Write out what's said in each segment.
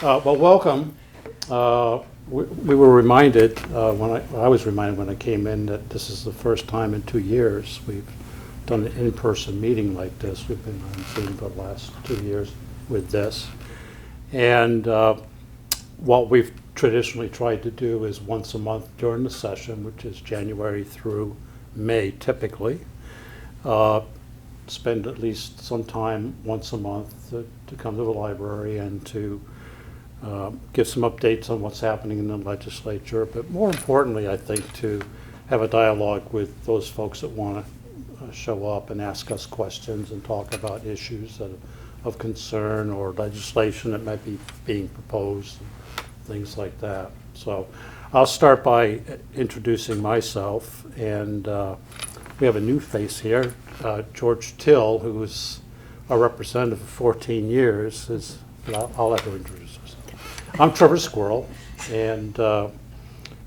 Well, welcome. We were reminded, I was reminded when I came in that this is the first time in 2 years we've done an in-person meeting like this. We've been on Zoom for the last 2 years with this. And what we've traditionally tried to do is once a month during the session, which is January through May typically, spend at least some time once a month to come to the library and to give some updates on what's happening in the legislature, but more importantly, I think, to have a dialogue with those folks that want to show up and ask us questions and talk about issues of concern or legislation that might be being proposed, things like that. So I'll start by introducing myself, and we have a new face here, George Till, who was our representative for 14 years. I'll let her introduce herself. I'm Trevor Squirrell, and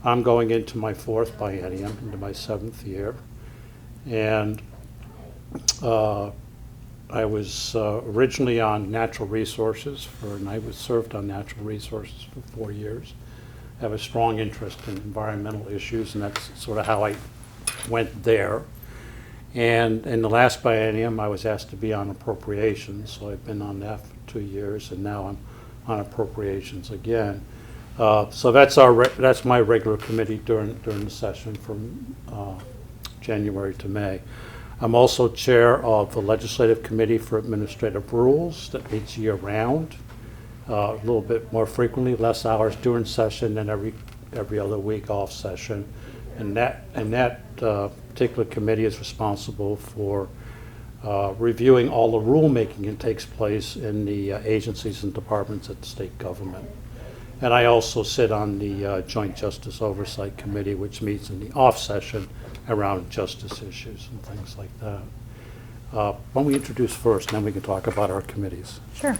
I'm going into my 4th biennium, into my 7th year. And I was originally on natural resources, and I was served on natural resources for 4 years. I have a strong interest in environmental issues, and that's sort of how I went there. And in the last biennium, I was asked to be on appropriations, so I've been on that for 2 years, and now I'm on appropriations again. So that's my regular committee during the session from January to May. I'm also chair of the Legislative Committee for Administrative Rules that meets year-round, a little bit more frequently, less hours during session and every other week off session. And that particular committee is responsible for reviewing all the rulemaking that takes place in the agencies and departments at the state government. And I also sit on the Joint Justice Oversight Committee, which meets in the off session around justice issues and things like that. Why don't we introduce first, and then we can talk about our committees. Sure.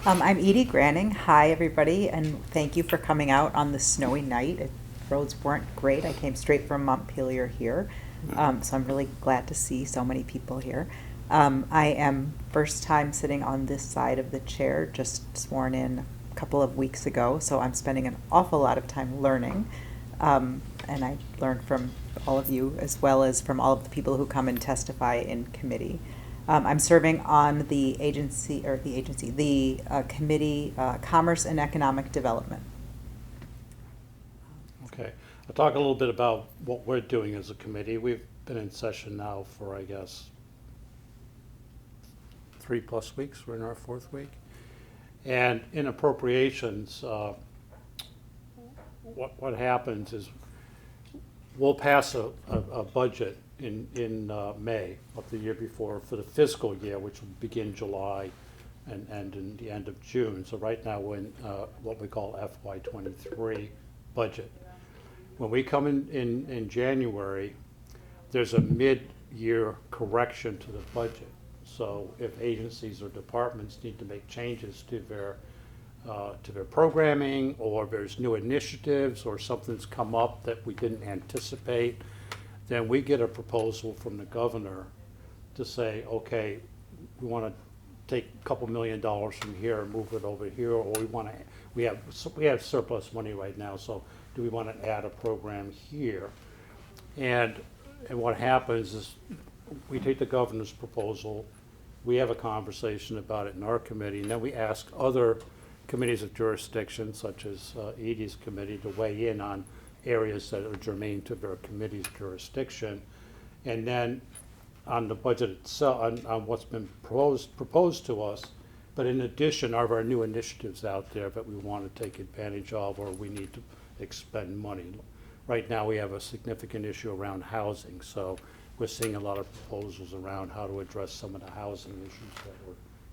I'm Edye Graning. Hi, everybody, and thank you for coming out on this snowy night. Roads weren't great. I came straight from Montpelier here, so I'm really glad to see so many people here. I am first time sitting on this side of the chair, just sworn in a couple of weeks ago, so I'm spending an awful lot of time learning, and I learned from all of you as well as from all of the people who come and testify in committee. I'm serving on the committee, Commerce and Economic Development. Okay, I'll talk a little bit about what we're doing as a committee. We've been in session now for, I guess, 3+ weeks. We're in our 4th week. And in appropriations, what happens is we'll pass a budget in May of the year before for the fiscal year, which will begin July and end in the end of June. So right now we're in what we call FY23 budget. When we come in January, there's a mid-year correction to the budget. So if agencies or departments need to make changes to their programming, or there's new initiatives or something's come up that we didn't anticipate, then we get a proposal from the governor to say, okay, we want to take a couple $1 million from here and move it over here, or we have surplus money right now, so do we want to add a program here? And what happens is we take the governor's proposal, we have a conversation about it in our committee, and then we ask other committees of jurisdiction, such as Edye's committee, to weigh in on areas that are germane to their committee's jurisdiction. And then on the budget itself, on what's been proposed to us, but in addition, are there new initiatives out there that we want to take advantage of, or we need to expend money? Right now we have a significant issue around housing, so we're seeing a lot of proposals around how to address some of the housing issues that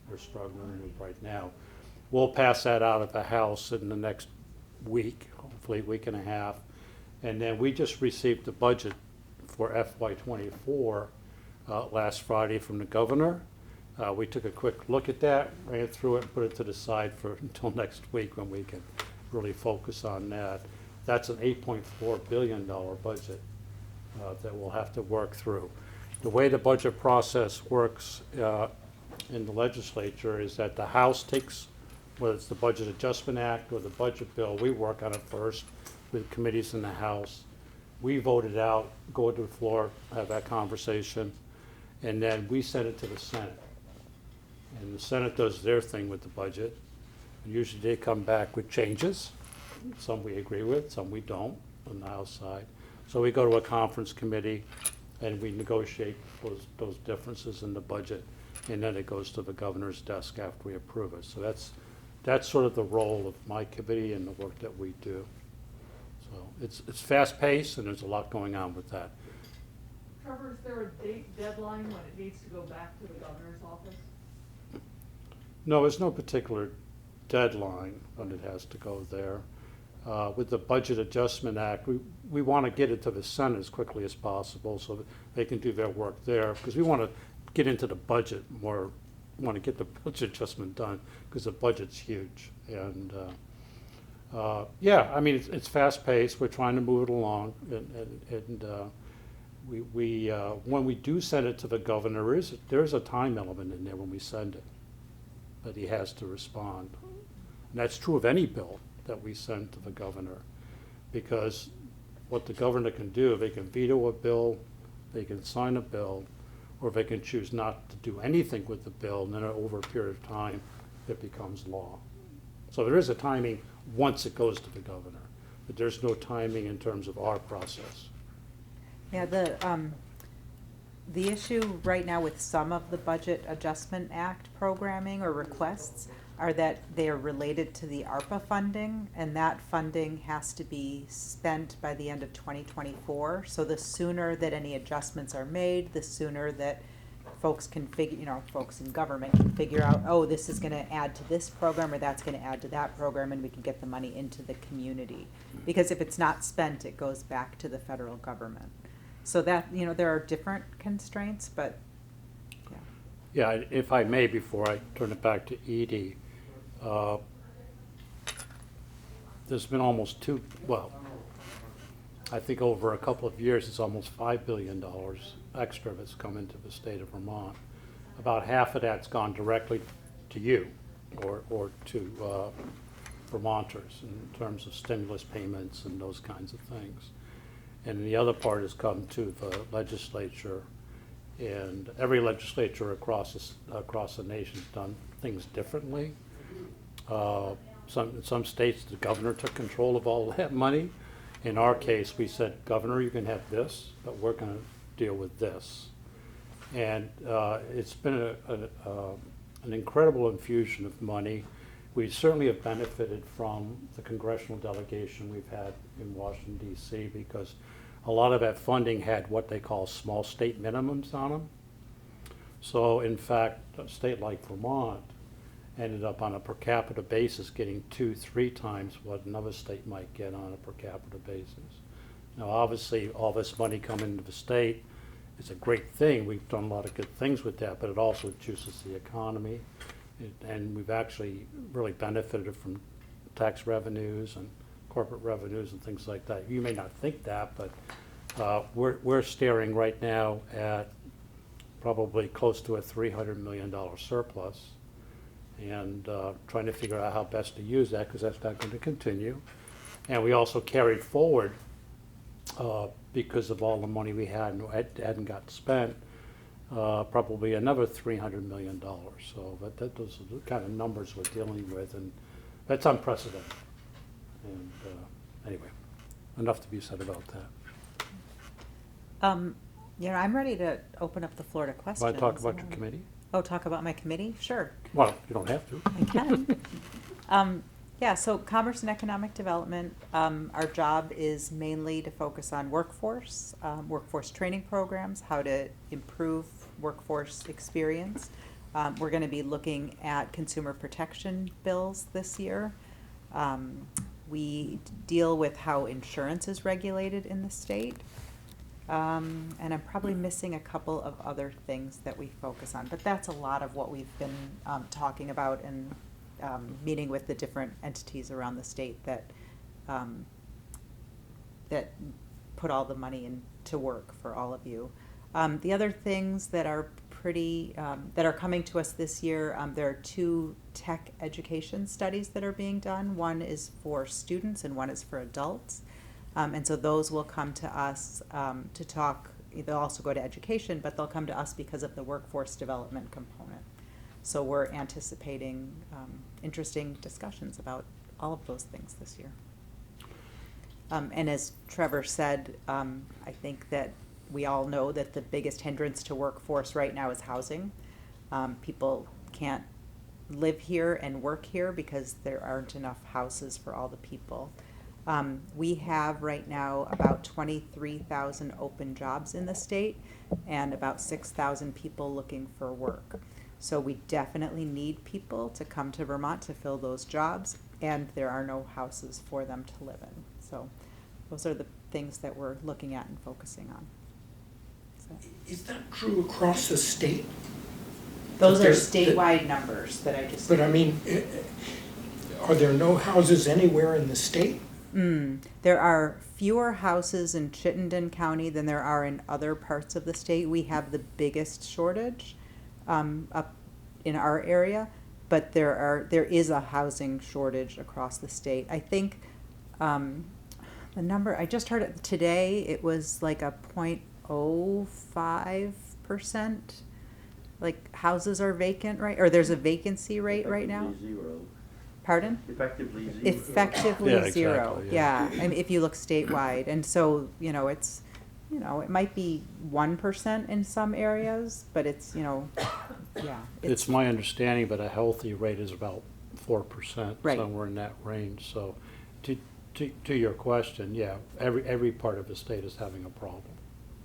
we're struggling with right now. We'll pass that out of the House in the next week, hopefully a week and a half. And then we just received the budget for FY24 last Friday from the governor. We took a quick look at that, ran through it, and put it to the side until next week when we can really focus on that. That's an $8.4 billion budget that we'll have to work through. The way the budget process works in the legislature is that the House takes whether it's the Budget Adjustment Act or the budget bill, we work on it first with committees in the House. We vote it out, go to the floor, have that conversation, and then we send it to the Senate. And the Senate does their thing with the budget. And usually they come back with changes. Some we agree with, some we don't on the House side. So we go to a conference committee and we negotiate those differences in the budget. And then it goes to the governor's desk after we approve it. So that's sort of the role of my committee and the work that we do. So it's fast paced and there's a lot going on with that. Trevor, is there a deadline when it needs to go back to the governor's office? No, there's no particular deadline when it has to go there. With the Budget Adjustment Act, we want to get it to the Senate as quickly as possible so that they can do their work there, because we want to get into the budget more, want to get the budget adjustment done, because the budget's huge. And yeah, I mean, it's fast paced. We're trying to move it along, and when we do send it to the governor, there is a time element in there when we send it, that he has to respond. And that's true of any bill that we send to the governor, because what the governor can do, they can veto a bill, they can sign a bill, or they can choose not to do anything with the bill, and then over a period of time, it becomes law. So there is a timing once it goes to the governor, but there's no timing in terms of our process. Yeah, the issue right now with some of the Budget Adjustment Act programming or requests are that they are related to the ARPA funding, and that funding has to be spent by the end of 2024. So the sooner that any adjustments are made, the sooner that folks can figure, folks in government can figure out, oh, this is gonna add to this program, or that's gonna add to that program, and we can get the money into the community. Because if it's not spent, it goes back to the federal government. So that, there are different constraints, but, yeah. Yeah, if I may, before I turn it back to Edye, there's been almost I think over a couple of years, it's almost $5 billion extra that's come into the state of Vermont. About half of that's gone directly to you or to Vermonters in terms of stimulus payments and those kinds of things. And the other part has come to the legislature, and every legislature across the nation's done things differently. In some states, the governor took control of all that money. In our case, we said, Governor, you can have this, but we're going to deal with this. And it's been an incredible infusion of money. We certainly have benefited from the congressional delegation we've had in Washington, D.C., because a lot of that funding had what they call small state minimums on them. So, in fact, a state like Vermont ended up on a per capita basis getting 2-3 times what another state might get on a per capita basis. Now, obviously, all this money coming into the state is a great thing. We've done a lot of good things with that, but it also juices the economy. And we've actually really benefited from tax revenues and corporate revenues and things like that. You may not think that, but we're staring right now at probably close to a $300 million surplus, and trying to figure out how best to use that, because that's not going to continue. And we also carried forward, because of all the money we had and hadn't got spent, probably another $300 million. So those are the kind of numbers we're dealing with, and that's unprecedented. And anyway, enough to be said about that. I'm ready to open up the floor to questions. Want to talk about your committee? Oh, talk about my committee? Sure. Well, you don't have to. I can. Yeah, so Commerce and Economic Development, our job is mainly to focus on workforce training programs, how to improve workforce experience. We're going to be looking at consumer protection bills this year. We deal with how insurance is regulated in the state. And I'm probably missing a couple of other things that we focus on, but that's a lot of what we've been talking about and meeting with the different entities around the state that put all the money into work for all of you. The other things that are pretty, that are coming to us this year. There are 2 tech education studies that are being done. One is for students and one is for adults. And so those will come to us to talk. They'll also go to education, but they'll come to us because of the workforce development component. So we're anticipating interesting discussions about all of those things this year. And as Trevor said, I think that we all know that the biggest hindrance to workforce right now is housing. People can't live here and work here because there aren't enough houses for all the people. We have right now about 23,000 open jobs in the state and about 6,000 people looking for work. So we definitely need people to come to Vermont to fill those jobs, and there are no houses for them to live in. So those are the things that we're looking at and focusing on. So Is that true across the state? those are There's- statewide numbers that I just. But I mean, are there no houses anywhere in the state? There are fewer houses in Chittenden County than there are in other parts of the state. We have the biggest shortage up in our area, but there is a housing shortage across the state. I think the number, I just heard it today, it was like a 0.05%. Like houses are vacant, right? Or there's a vacancy rate right now? Effectively zero. Pardon? Effectively zero. Effectively Yeah, zero, exactly, yeah. I mean, if you look statewide, and so, it's, it might be 1% in some areas, but it's, yeah. It's my understanding, but a healthy rate is about 4%, Right. somewhere in that range. So to your question, yeah, every part of the state is having a problem.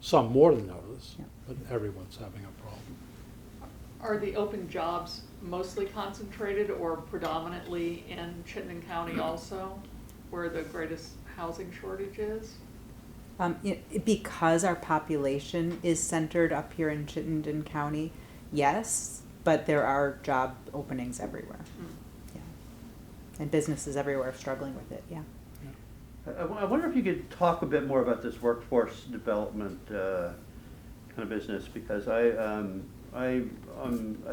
Some more than others, Yeah. but everyone's having a problem. Are the open jobs mostly concentrated or predominantly in Chittenden County also, where the greatest housing shortage is? Because our population is centered up here in Chittenden County, yes, but there are job openings everywhere. Yeah. And businesses everywhere are struggling with it, yeah. I wonder if you could talk a bit more about this workforce development kind of business, because I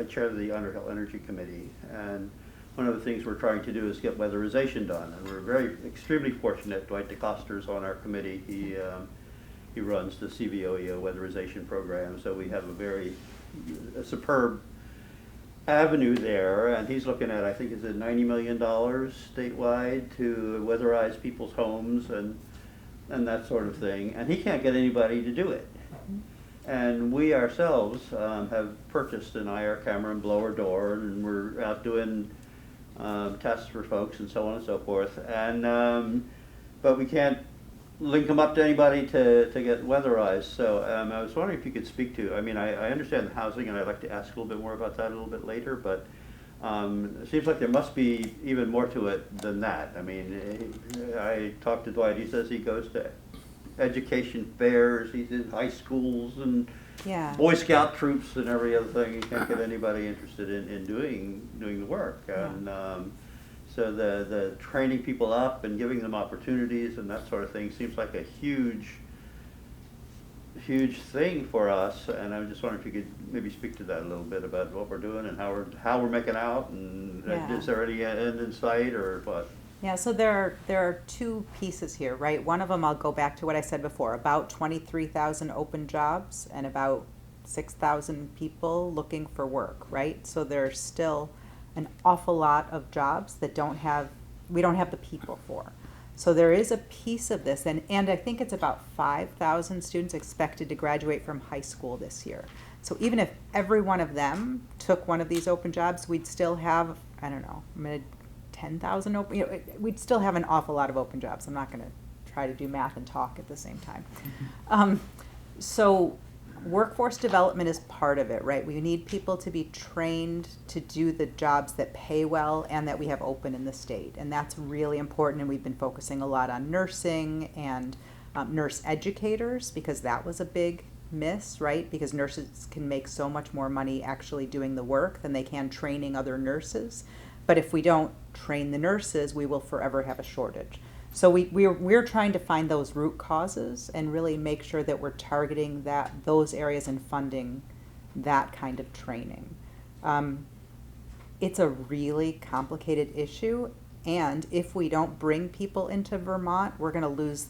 chair the Underhill Energy Committee, and one of the things we're trying to do is get weatherization done, and we're extremely fortunate. Dwight DeCoster's on our committee. He runs the CVOEO weatherization program, so we have a superb avenue there, and he's looking at, I think, is it $90 million statewide to weatherize people's homes and that sort of thing, and he can't get anybody to do it. And we ourselves have purchased an IR camera and blower door, and we're out doing tests for folks and so on and so forth. And but we can't link them up to anybody to get weatherized. So I was wondering if you could speak to. I mean, I understand the housing, and I'd like to ask a little bit more about that a little bit later. But it seems like there must be even more to it than that. I mean, I talked to Dwight. He says he goes to education fairs, he's in high schools and Yeah. Boy Scout troops and every other thing. He can't get anybody interested in doing the work. And so the training people up and giving them opportunities and that sort of thing seems like a huge thing for us. And I was just wondering if you could maybe speak to that a little bit about what we're doing and how we're making out, and Yeah. is there any end in sight or what? Yeah, so there are 2 pieces here, right? One of them, I'll go back to what I said before, about 23,000 open jobs and about 6,000 people looking for work, right? So there's still an awful lot of jobs that we don't have the people for. So there is a piece of this, and I think it's about 5,000 students expected to graduate from high school this year. So even if every one of them took one of these open jobs, we'd still have, I don't know, 10,000 open, we'd still have an awful lot of open jobs. I'm not going to try to do math and talk at the same time. So workforce development is part of it, right? We need people to be trained to do the jobs that pay well and that we have open in the state. And that's really important. And we've been focusing a lot on nursing and nurse educators, because that was a big miss, right? Because nurses can make so much more money actually doing the work than they can training other nurses. But if we don't train the nurses, we will forever have a shortage. So we're trying to find those root causes and really make sure that we're targeting those areas and funding that kind of training. It's a really complicated issue, and if we don't bring people into Vermont, we're going to lose.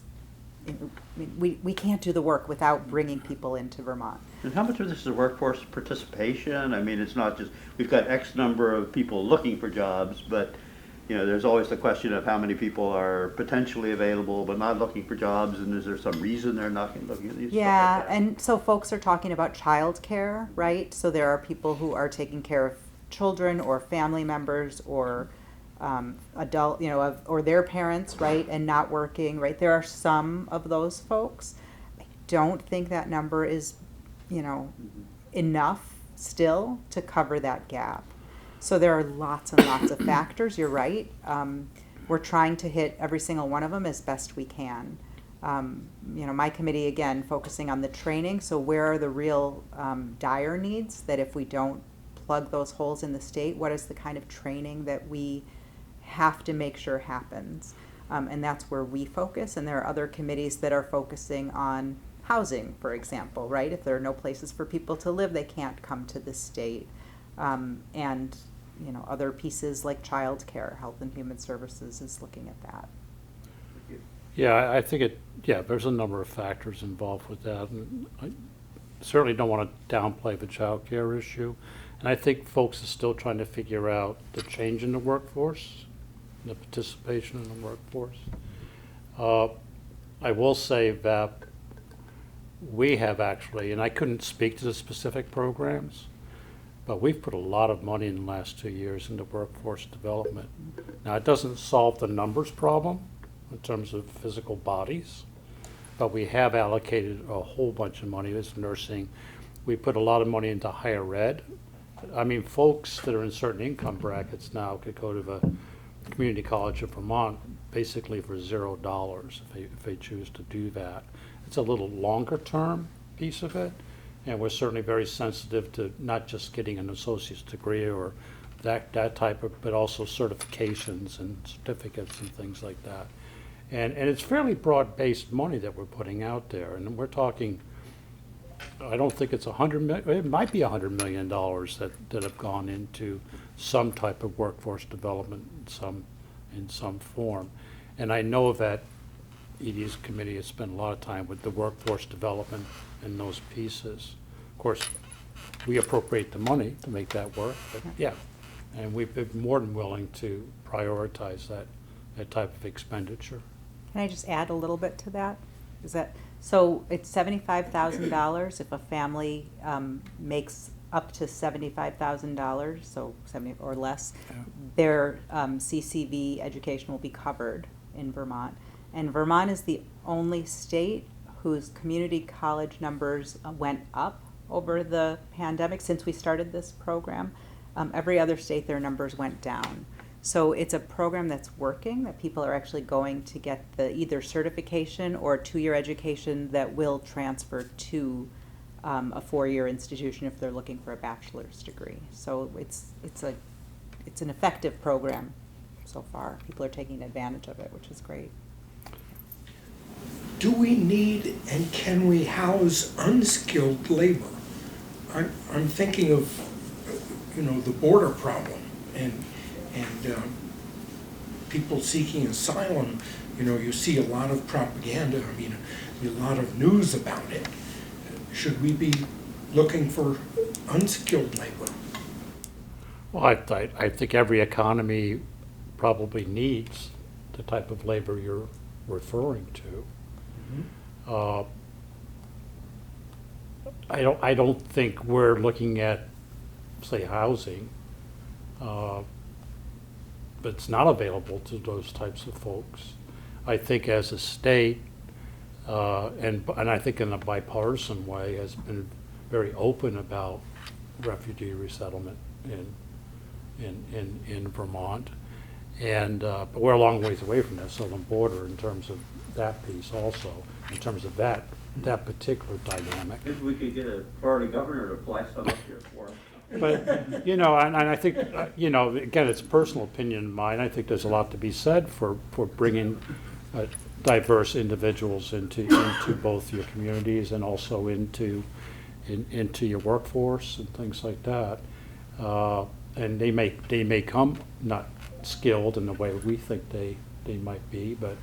We can't do the work without bringing people into Vermont. And how much of this is workforce participation? I mean, it's not just, we've got X number of people looking for jobs, but, you know, there's always the question of how many people are potentially available but not looking for jobs, and is there some reason they're not looking at these? Yeah, Stuff like that. and so folks are talking about childcare, right? So there are people who are taking care of children or family members or adult, you know, or their parents, right, and not working, right? There are some of those folks. I don't think that number is, you know, enough still to cover that gap. So there are lots and lots of factors, you're right. We're trying to hit every single one of them as best we can. You know, my committee, again, focusing on the training, so where are the real dire needs that if we don't plug those holes in the state, what is the kind of training that we have to make sure happens? And that's where we focus, and there are other committees that are focusing on housing, for example, right? If there are no places for people to live, they can't come to the state. And, you know, other pieces like childcare, Health and Human Services is looking at that. Yeah, I think there's a number of factors involved with that. And I certainly don't want to downplay the child care issue. And I think folks are still trying to figure out the change in the workforce, the participation in the workforce. I will say that we have actually, and I couldn't speak to the specific programs, but we've put a lot of money in the last 2 years into workforce development. Now, it doesn't solve the numbers problem in terms of physical bodies, but we have allocated a whole bunch of money as nursing. We put a lot of money into higher ed. I mean, folks that are in certain income brackets now could go to the Community College of Vermont basically for $0 if they choose to do that. It's a little longer term piece of it, and we're certainly very sensitive to not just getting an associate's degree or that type of, but also certifications and certificates and things like that. And it's fairly broad-based money that we're putting out there, and we're talking, I don't think it's it might be $100 million that have gone into some type of workforce development in some form. And I know that Edye's committee has spent a lot of time with the workforce development and those pieces. Of course, we appropriate the money to make that work, but yeah, and we've been more than willing to prioritize that type of expenditure. Can I just add a little bit to that? So it's $75,000 if a family makes up to $75,000, so 70 or less, Yeah. their CCV education will be covered in Vermont. And Vermont is the only state whose community college numbers went up over the pandemic since we started this program. Every other state, their numbers went down. So it's a program that's working, that people are actually going to get the either certification or 2-year education that will transfer to a 4-year institution if they're looking for a bachelor's degree. So it's an effective program so far. People are taking advantage of it, which is great. Do we need and can we house unskilled labor? I'm thinking of, you know, the border problem and people seeking asylum. You know, you see a lot of propaganda, I mean, a lot of news about it. Should we be looking for unskilled labor? Well, I think every economy probably needs the type of labor you're referring to. I don't think we're looking at, say, housing that's not available to those types of folks. I think as a state, and I think in a bipartisan way, has been very open about refugee resettlement in Vermont. And but we're a long ways away from that southern border in terms of that piece also, in terms of that particular dynamic. If we could get a Florida governor to fly some up here for us. But, you know, and I think, you know, again, it's personal opinion of mine. I think there's a lot to be said for bringing diverse individuals into both your communities and also into into your workforce and things like that. And they may come not skilled in the way we think they might be, but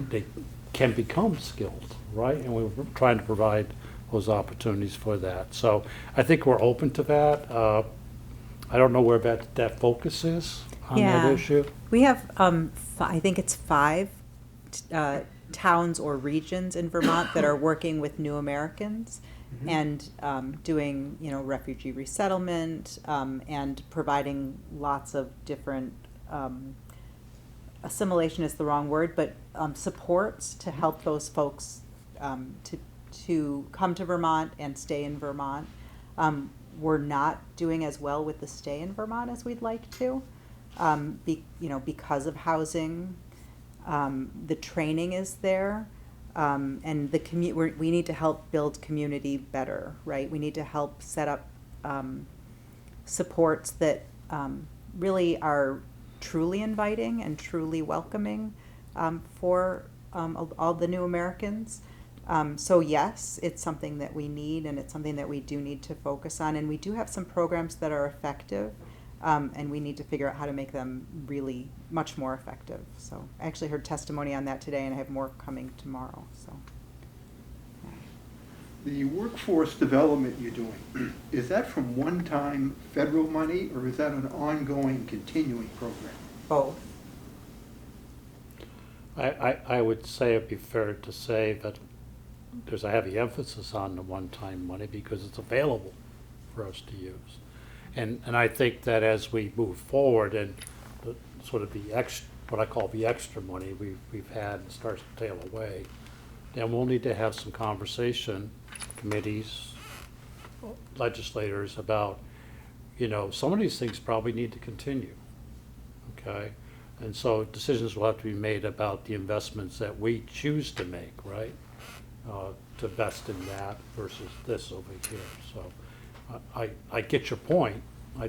they can become skilled, right? And we're trying to provide those opportunities for that. So I think we're open to that. I don't know where that focus is on that issue. We have, I think it's 5 towns or regions in Vermont that are working with new Americans and doing, refugee resettlement and providing lots of different, assimilation is the wrong word, but supports to help those folks to come to Vermont and stay in Vermont. We're not doing as well with the stay in Vermont as we'd like to, because of housing. The training is there, and we need to help build community better, right? We need to help set up supports that really are truly inviting and truly welcoming for all the new Americans. So yes, it's something that we need, and it's something that we do need to focus on. And we do have some programs that are effective, and we need to figure out how to make them really much more effective. So I actually heard testimony on that today, and I have more coming tomorrow. So The workforce development you're doing, is that from one-time federal money, or is that an ongoing, continuing program? both. I would say it'd be fair to say that there's a heavy emphasis on the one-time money because it's available for us to use. And I think that as we move forward and the sort of what I call the extra money we've had and starts to tail away, then we'll need to have some conversation, committees, legislators, about, some of these things probably need to continue, okay? And so decisions will have to be made about the investments that we choose to make, right? To invest in that versus this over here. So I get your point. I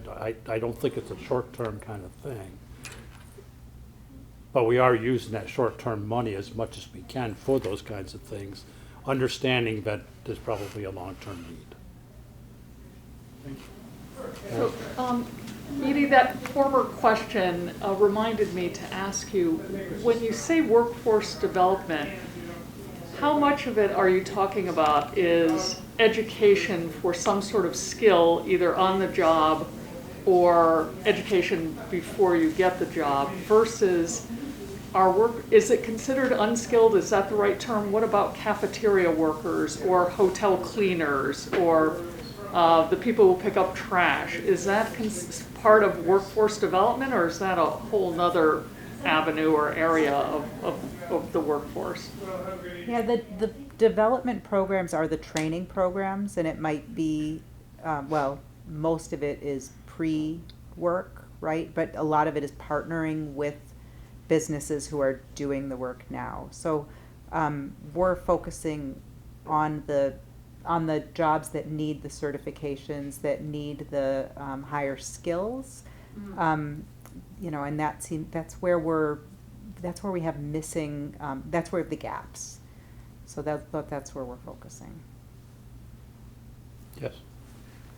don't think it's a short-term kind of thing. But we are using that short-term money as much as we can for those kinds of things, understanding that there's probably a long-term need. So, Edye, that former question reminded me to ask you, when you say workforce development, how much of it are you talking about is education for some sort of skill, either on the job or education before you get the job, versus is it considered unskilled? Is that the right term? What about cafeteria workers or hotel cleaners or the people who pick up trash? Is that part of workforce development, or is that a whole nother avenue or area of the workforce? Yeah, the development programs are the training programs, and it might be, most of it is pre-work, right? But a lot of it is partnering with businesses who are doing the work now. So we're focusing on the jobs that need the certifications, that need the higher skills, and that's where we have missing. That's where the gaps. So that's where we're focusing. Yes.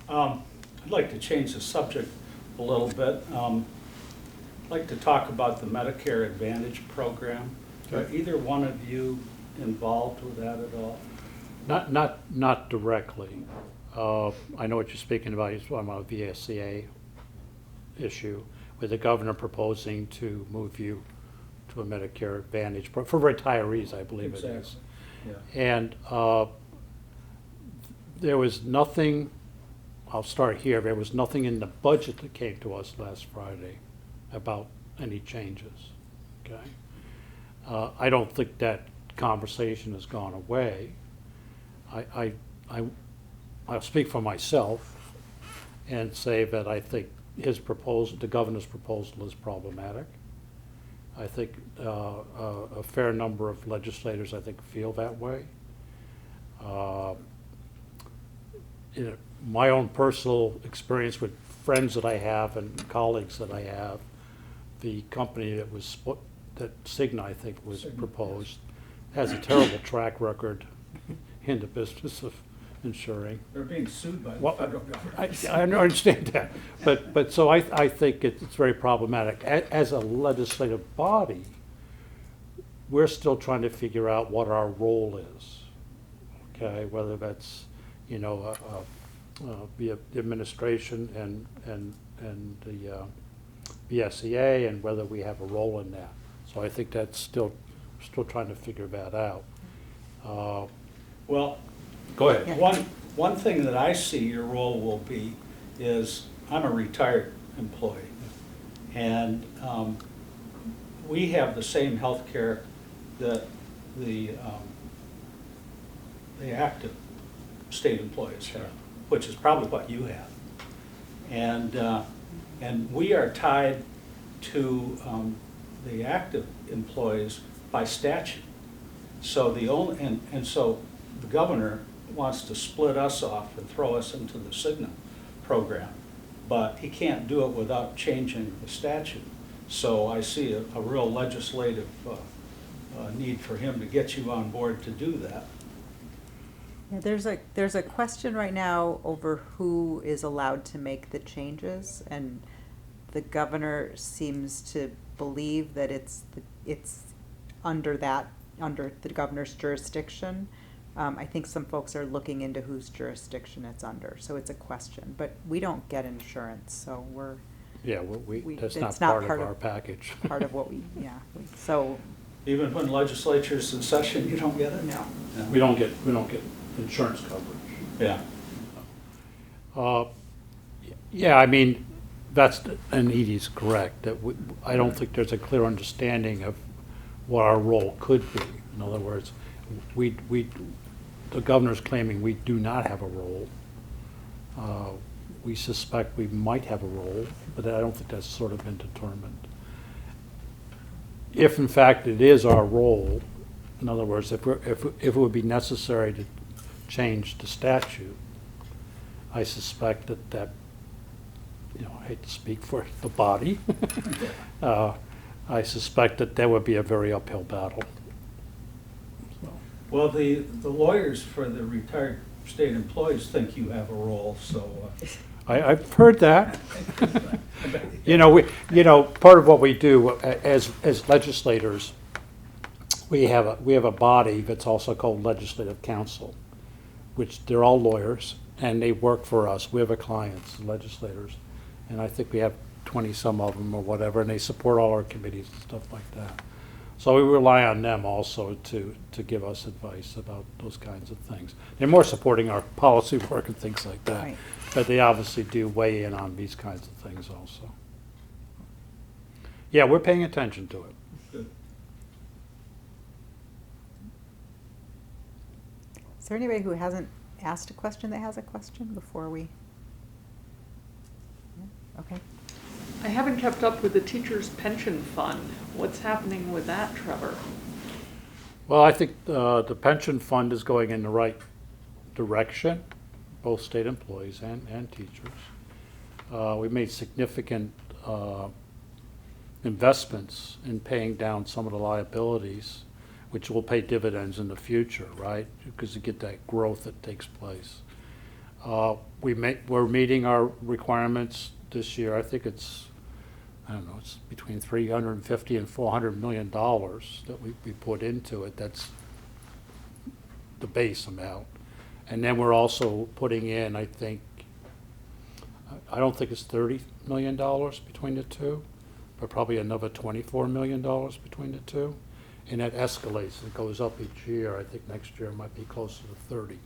I'd like to change the subject a little bit. I'd like to talk about the Medicare Advantage program. Are either one of you involved with that at all? Not directly. I know what you're speaking about. You're talking about a VSCA issue with the governor proposing to move you to a Medicare Advantage for retirees, I believe it is. Yeah. And there was nothing, I'll start here, there was nothing in the budget that came to us last Friday about any changes, okay? I don't think that conversation has gone away. I'll speak for myself and say that I think his proposal, the governor's proposal, is problematic. I think a fair number of legislators, I think, feel that way. My own personal experience with friends that I have and colleagues that I have, the company that Cigna, I think, was proposed, has a terrible track record in the business of insuring. They're being sued by the Well, federal government. I understand that, but so I think it's very problematic. As a legislative body, we're still trying to figure out what our role is, okay? Whether that's, you know, the administration and the BSEA, and whether we have a role in that. So I think that's still trying to figure that out. Well, Go ahead. Yeah. one thing that I see your role will be is, I'm a retired employee, and we have the same health care that the active state employees have, which is probably what you have. And we are tied to the active employees by statute. So so the governor wants to split us off and throw us into the Cigna program, but he can't do it without changing the statute. So I see a real legislative need for him to get you on board to do that. Yeah, there's a question right now over who is allowed to make the changes, and the governor seems to believe that it's under the governor's jurisdiction. I think some folks are looking into whose jurisdiction it's under, so it's a question. But we don't get insurance, so we're Yeah, that's not it's not part of our package. part of what so Even when legislature's in session, you don't get it? no. We don't get insurance coverage. Yeah. Yeah, I mean, and Edie's correct, that I don't think there's a clear understanding of what our role could be. In other words, the governor's claiming we do not have a role. We suspect we might have a role, but I don't think that's sort of been determined. If in fact it is our role, in other words, if it would be necessary to change the statute, I suspect that, you know, I hate to speak for the body, I suspect that would be a very uphill battle. So, Well, the lawyers for the retired state employees think you have a role, so. I've heard that. You know, part of what we do as legislators, we have a body that's also called Legislative Council, which they're all lawyers and they work for us. We have a clients, legislators, and I think we have 20 some of them or whatever, and they support all our committees and stuff like that. So we rely on them also to give us advice about those kinds of things. They're more supporting our policy work and things like that. Right. But they obviously do weigh in on these kinds of things also. Yeah, we're paying attention to it. Good. Is there anybody who hasn't asked a question that has a question before we? Yeah, okay. I haven't kept up with the teachers' pension fund. What's happening with that, Trevor? Well, I think the pension fund is going in the right direction, both state employees and teachers. We made significant investments in paying down some of the liabilities, which will pay dividends in the future, right? Because you get that growth that takes place. We're meeting our requirements this year. I think it's between $350 and $400 million that we put into it. That's the base amount. And then we're also putting in, I don't think it's $30 million between the two, but probably another $24 million between the two. And that escalates, it goes up each year. I think next year it might be closer to 30.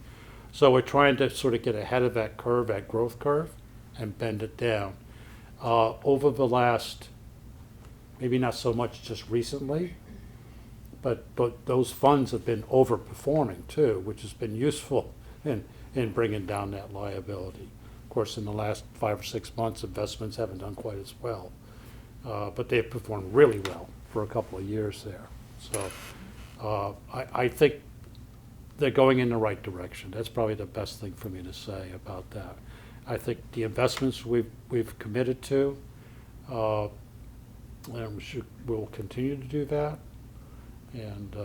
So we're trying to sort of get ahead of that curve, that growth curve, and bend it down. Over the last, maybe not so much just recently, but those funds have been overperforming too, which has been useful in bringing down that liability. Of course, in the last 5 or 6 months, investments haven't done quite as well, but they've performed really well for a couple of years there. So I think they're going in the right direction. That's probably the best thing for me to say about that. I think the investments we've committed to, and we'll continue to do that. And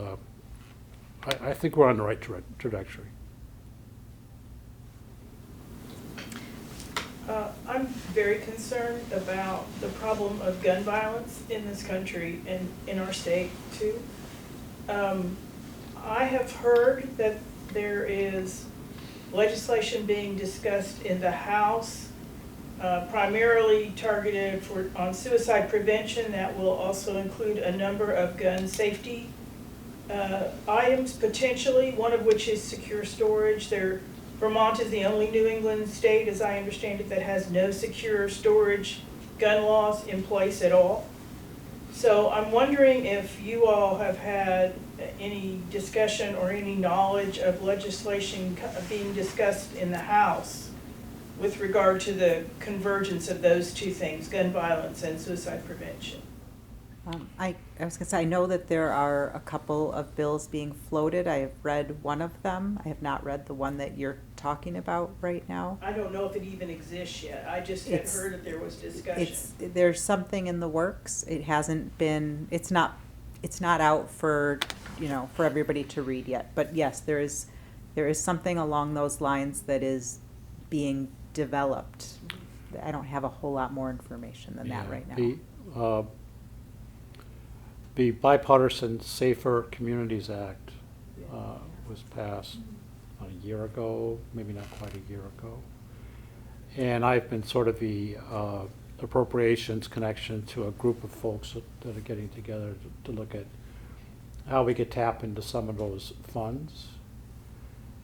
I think we're on the right trajectory. very concerned about the problem of gun violence in this country and in our state too. I have heard that there is legislation being discussed in the House, primarily targeted on suicide prevention, that will also include a number of gun safety items potentially, one of which is secure storage. Vermont is the only New England state, as I understand it, that has no secure storage gun laws in place at all. So I'm wondering if you all have had any discussion or any knowledge of legislation being discussed in the House with regard to the convergence of those two things, gun violence and suicide prevention. I was gonna say, I know that there are a couple of bills being floated. I have read one of them. I have not read the one that you're talking about right now. I don't know if it even exists yet. I just had It's- heard that there was discussion. There's something in the works. It hasn't been, it's not out for, for everybody to read yet. But yes, there is something along those lines that is being developed. I don't have a whole lot more information than that Yeah, right now. The bipartisan Safer Communities Act was passed a year ago, maybe not quite a year ago. And I've been sort of the appropriations connection to a group of folks that are getting together to look at how we could tap into some of those funds.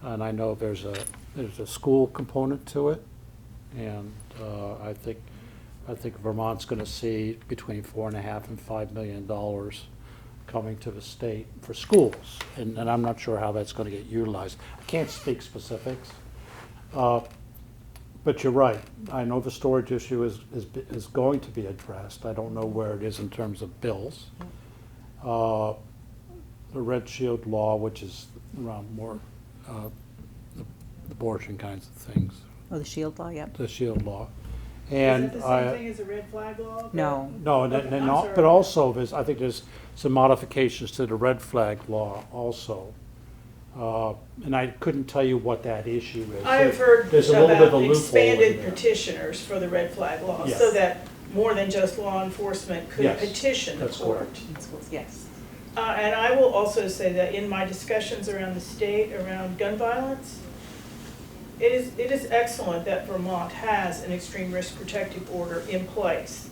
And I know there's a school component to it, and I think Vermont's going to see between $4.5 and $5 million coming to the state for schools, and I'm not sure how that's going to get utilized. I can't speak specifics, but you're right. I know the storage issue is going to be addressed. I don't know where it is in terms of bills. The Red Shield law, which is around more abortion kinds of things. Oh, the SHIELD law, yep. The Shield law. Is And that the same thing as a red flag law? No. no, Okay, I'm no, sorry. but also I think there's some modifications to the red flag law also. And I couldn't tell you what that issue is. I have heard There's a little bit of a about loophole in expanded there. petitioners for the red flag law, Yes. so that more than just law enforcement could Yes, petition the that's court. correct. Yes. And I will also say that in my discussions around the state, around gun violence, it is excellent that Vermont has an extreme risk protective order in place.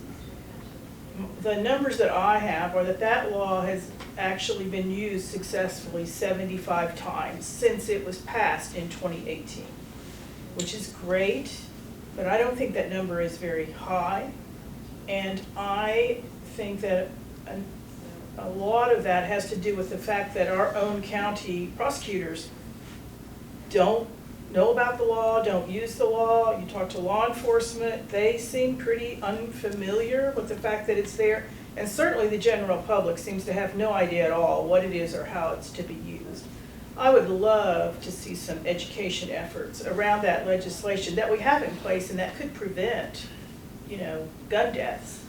The numbers that I have are that law has actually been used successfully 75 times since it was passed in 2018, which is great, but I don't think that number is very high. And I think that a lot of that has to do with the fact that our own county prosecutors don't know about the law, don't use the law. You talk to law enforcement, they seem pretty unfamiliar with the fact that it's there. And certainly the general public seems to have no idea at all what it is or how it's to be used. I would love to see some education efforts around that legislation that we have in place and that could prevent, gun deaths,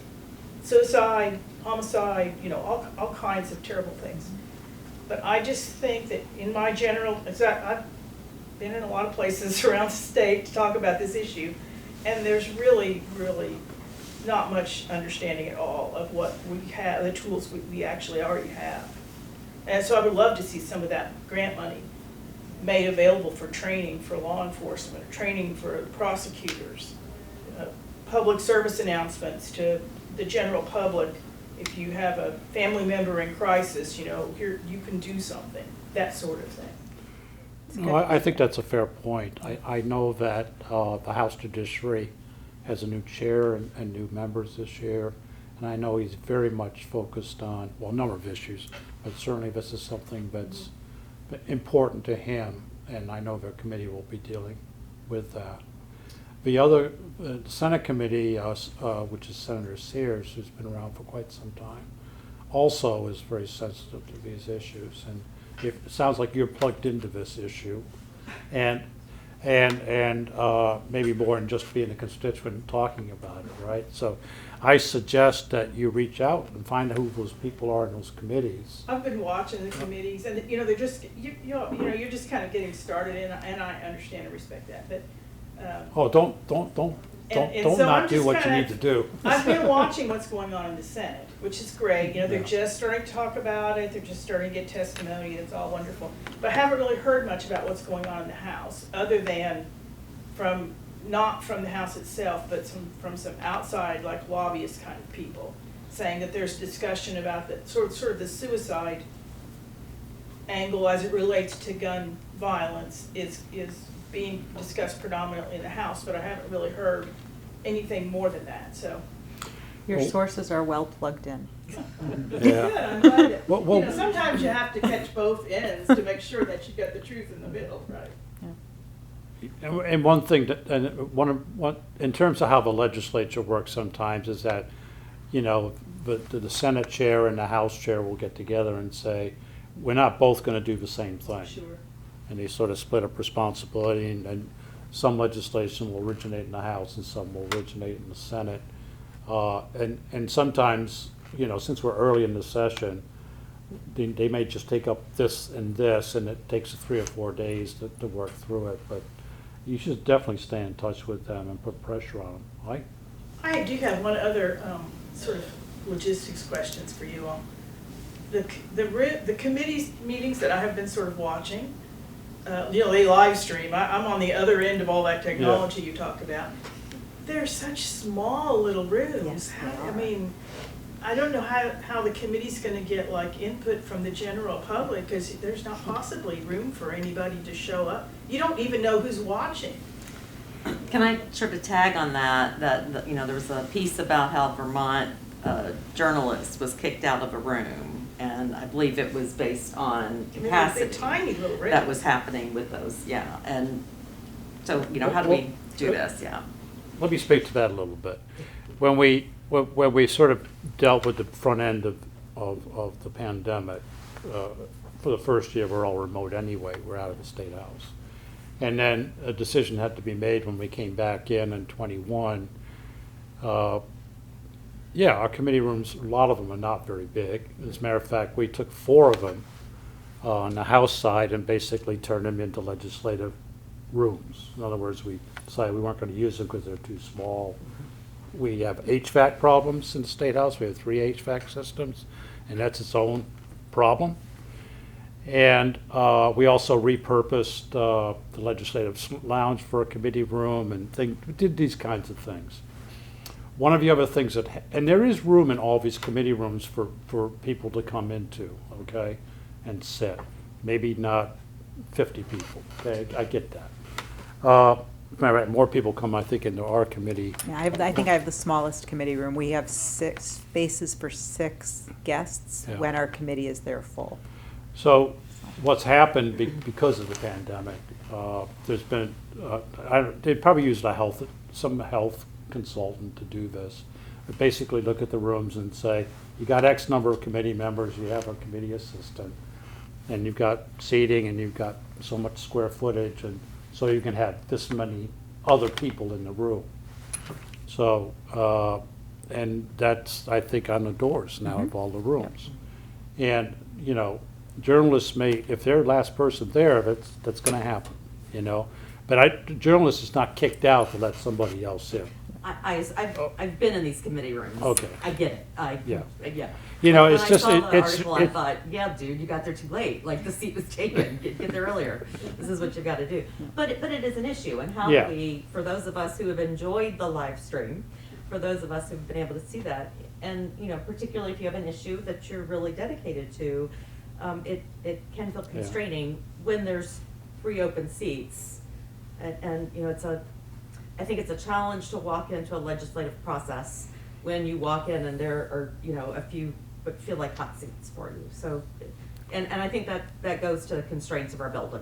suicide, homicide, all kinds of terrible things. But I just think that in my general, I've been in a lot of places around the state to talk about this issue, and there's really, really not much understanding at all of what we have, the tools we actually already have. And so I would love to see some of that grant money made available for training for law enforcement, training for prosecutors, public service announcements to the general public. If you have a family member in crisis, here, you can do something, that sort of thing. No, I think that's a fair point. I know that the House Judiciary has a new chair and new members this year, and I know he's very much focused on, a number of issues, but certainly this is something that's important to him, and I know their committee will be dealing with that. The other, the Senate committee, which is Senator Sears, who's been around for quite some time, also is very sensitive to these issues, and it sounds like you're plugged into this issue, and maybe more than just being a constituent and talking about it, right? So I suggest that you reach out and find out who those people are in those committees. I've been watching the committees, and they're just you're just kind of getting started, and I understand and respect that, but Oh, don't And don't so not I'm do just what you kinda- need to do. I've been watching what's going on in the Senate, which is great. You know, they're Yeah. just starting to talk about it. They're just starting to get testimony. It's all wonderful. But I haven't really heard much about what's going on in the House, other than not from the House itself, but from some outside, like lobbyist kind of people, saying that there's discussion about the sort of the suicide angle as it relates to gun violence is being discussed predominantly in the House, but I haven't really heard anything more than that, so. Your Well- sources are well plugged in. Good, Yeah. I'm glad that, Well- you know, sometimes you have to catch both ends to make sure that you get the truth in the middle, right? And one thing that, and one, in terms of how the legislature works sometimes is that, you know, the Senate chair and the House chair will get together and say, we're not both gonna do the same thing. Sure. And they sort of split up responsibility, and some legislation will originate in the House and some will originate in the Senate. And sometimes, you know, since we're early in the session, they may just take up this, and it takes 3 or 4 days to work through it, but you should definitely stay in touch with them and put pressure on them, right? I do have one other sort of logistics questions for you all. The committee's meetings that I have been sort of watching, you know, they live stream. I'm on the other end of all that technology you talk about. They're such small little rooms. Yes, they I are. mean, I don't know how the committee's gonna get like input from the general public, because there's not possibly room for anybody to show up. You don't even know who's watching. Can I sort of tag on that, you know, there was a piece about how Vermont journalist was kicked out of a room, and I believe it was based on I mean, they're capacity tiny little rooms. that was happening with those, yeah, and so, you know, how do we do this, yeah. Let me speak to that a little bit. When we sort of dealt with the front end of the pandemic, for the first year, we're all remote anyway, we're out of the State House. And then a decision had to be made when we came back in 21. Yeah, our committee rooms, a lot of them are not very big. As a matter of fact, we took 4 of them on the House side and basically turned them into legislative rooms. In other words, we decided we weren't going to use them because they're too small. We have HVAC problems in the State House. We have 3 HVAC systems, and that's its own problem. And we also repurposed the legislative lounge for a committee room and we did these kinds of things. One of the other things and there is room in all these committee rooms for people to come into, okay, and sit. Maybe not 50 people, okay, I get that. More people come, I think, into our committee. Yeah, I think I have the smallest committee room. We have 6 spaces for 6 guests Yeah. when our committee is there full. So what's happened because of the pandemic, there's been, they probably used some health consultant to do this. But basically look at the rooms and say, you got X number of committee members, you have a committee assistant, and you've got seating and you've got so much square footage, and so you can have this many other people in the room. So, and that's, I think, on the doors now of all the rooms. And, you know, journalists may, if they're the last person there, that's gonna happen, you know? But journalists is not kicked out to let somebody else in. I've been in these committee rooms. Okay. I get it, Yeah. yeah. You know, When it's just, I saw the it's, article, I thought, yeah, dude, you got there too late, like, the seat was taken, get there earlier, this is what you gotta do. But it is an issue, and how Yeah. do we, for those of us who have enjoyed the live stream, for those of us who've been able to see that, and, you know, particularly if you have an issue that you're really dedicated to, it can feel constraining when there's 3 open seats. And, you know, I think it's a challenge to walk into a legislative process when you walk in and there are, you know, a few, but feel like hot seats for you. So, and I think that goes to the constraints of our building,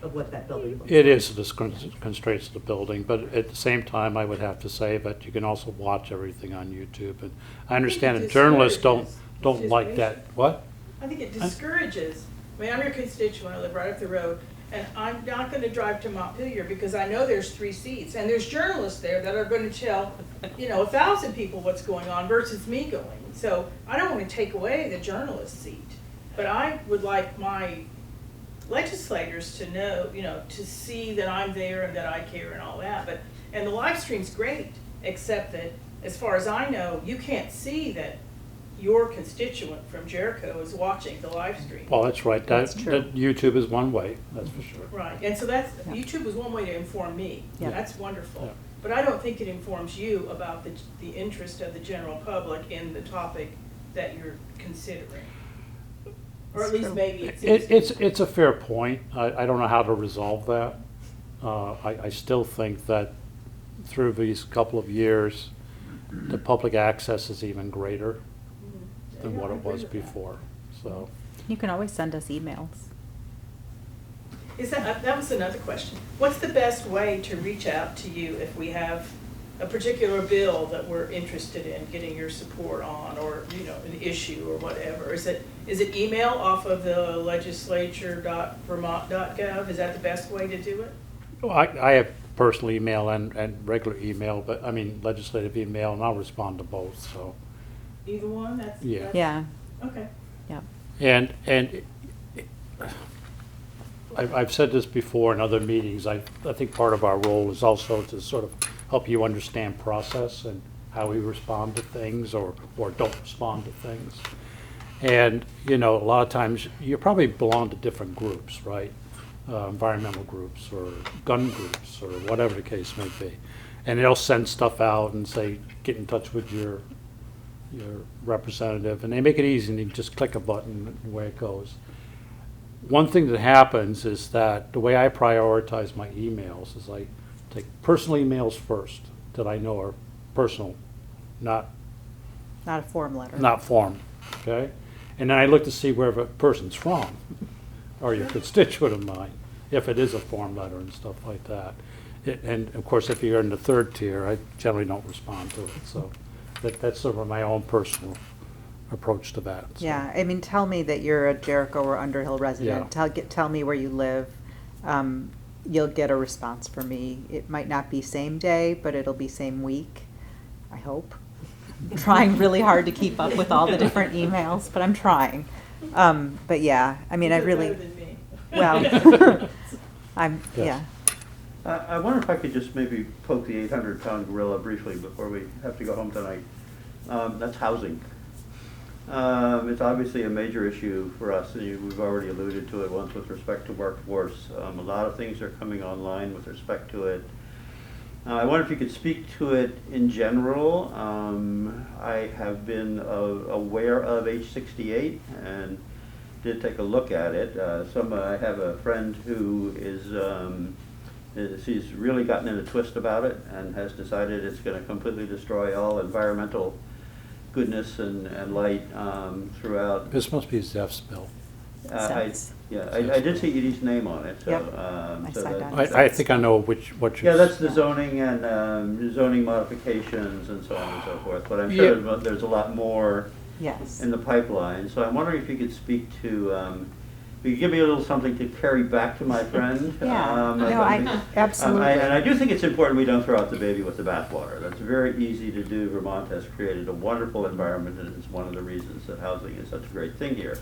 of what that building looks like. It is the constraints of the building, but at the same time, I would have to say that you can also watch everything on YouTube. And I understand that journalists don't like that. What? I think it discourages. I mean, I'm your constituent, I live right up the road, and I'm not gonna drive to Montpelier because I know there's 3 seats, and there's journalists there that are gonna tell, you know, 1,000 people what's going on versus me going. So I don't wanna take away the journalist seat, but I would like my legislators to know, you know, to see that I'm there and that I care and all that. But And the live stream's great, except that, as far as I know, you can't see that your constituent from Jericho is watching the live stream. Well, that's right. That's That, true. that YouTube is one way, that's for sure. Right, and so that's, Yeah. YouTube is one way to inform me. Yeah. That's wonderful. Yeah. But I don't think it informs you about the interest of the general public in the topic that you're considering. Or at It's least true. maybe it seems. It's a fair point. I don't know how to resolve that. I still think that through these couple of years, the public access is even greater than Yeah, what I it agree was with that. before, so. You can always send us emails. Is that was another question. What's the best way to reach out to you if we have a particular bill that we're interested in getting your support on, or, you know, an issue or whatever? Is it email off of the legislature.vermont.gov? Is that the best way to do it? Well, I have personal email and regular email, but, I mean, legislative email, and I'll respond to both, so. Either one? Yeah. Yeah, Okay. yeah. And I've said this before in other meetings, I think part of our role is also to sort of help you understand process and how we respond to things or don't respond to things. And, you know, a lot of times, you probably belong to different groups, right? Environmental groups or gun groups or whatever the case may be. And they'll send stuff out and say, get in touch with your representative, and they make it easy, and you just click a button and away it goes. One thing that happens is that the way I prioritize my emails is I take personal emails first that I know are personal, not Not a form letter. form, okay? And then I look to see where the person's from, or your constituent of mine, if it is a form letter and stuff like that. And of course, if you're in the third tier, I generally don't respond to it, so that's sort of my own personal approach to that. so. Yeah, I mean, tell me that you're a Jericho or Underhill resident. Tell me where you live. You'll get a response from me. It might not be same day, but it'll be same week, I hope. I'm trying really hard to keep up with all the different emails, but I'm trying. But yeah, I mean, I You did really, better than me. well, Yes. yeah. I wonder if I could just maybe poke the 800-pound gorilla briefly before we have to go home tonight. That's housing. It's obviously a major issue for us, and we've already alluded to it once with respect to workforce. A lot of things are coming online with respect to it. I wonder if you could speak to it in general. I have been aware of H68 and did take a look at it. I have a friend who she's really gotten in a twist about it and has decided it's going to completely destroy all environmental goodness and light throughout. This must be Zeph's bill. I did see Edie's name on it. So, Yep. I so signed that- on. I think I know what you're. Yeah, that's the zoning and zoning modifications and so on and so forth. But I'm sure there's a lot more Yes. in the pipeline. So I'm wondering if you could speak to, you could give me a little something to carry back to my friend. Yeah, no, absolutely. And I do think it's important we don't throw out the baby with the bathwater. That's very easy to do. Vermont has created a wonderful environment, and it's one of the reasons that housing is such a great thing here.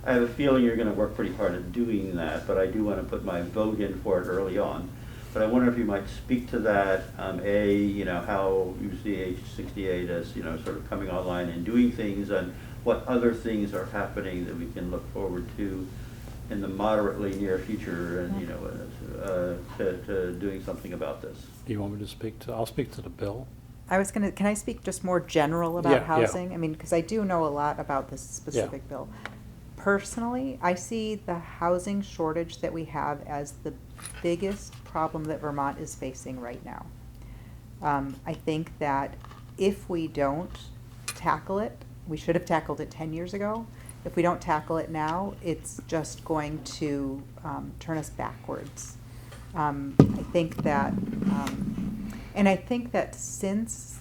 I have a feeling you're going to work pretty hard at doing that, but I do want to put my vote in for it early on. But I wonder if you might speak to that, how you see H68 as, sort of coming online and doing things, and what other things are happening that we can look forward to in the moderately near future, and, to doing something about this. Do you want me to speak to, I'll speak to the bill. Can I speak just more general Yeah, about yeah. housing? I mean, because I do know a lot about this specific bill. Personally, I see the housing shortage that we have as the biggest problem that Vermont is facing right now. I think that if we don't tackle it, we should have tackled it 10 years ago. If we don't tackle it now, it's just going to turn us backwards. I think that, and I think that since,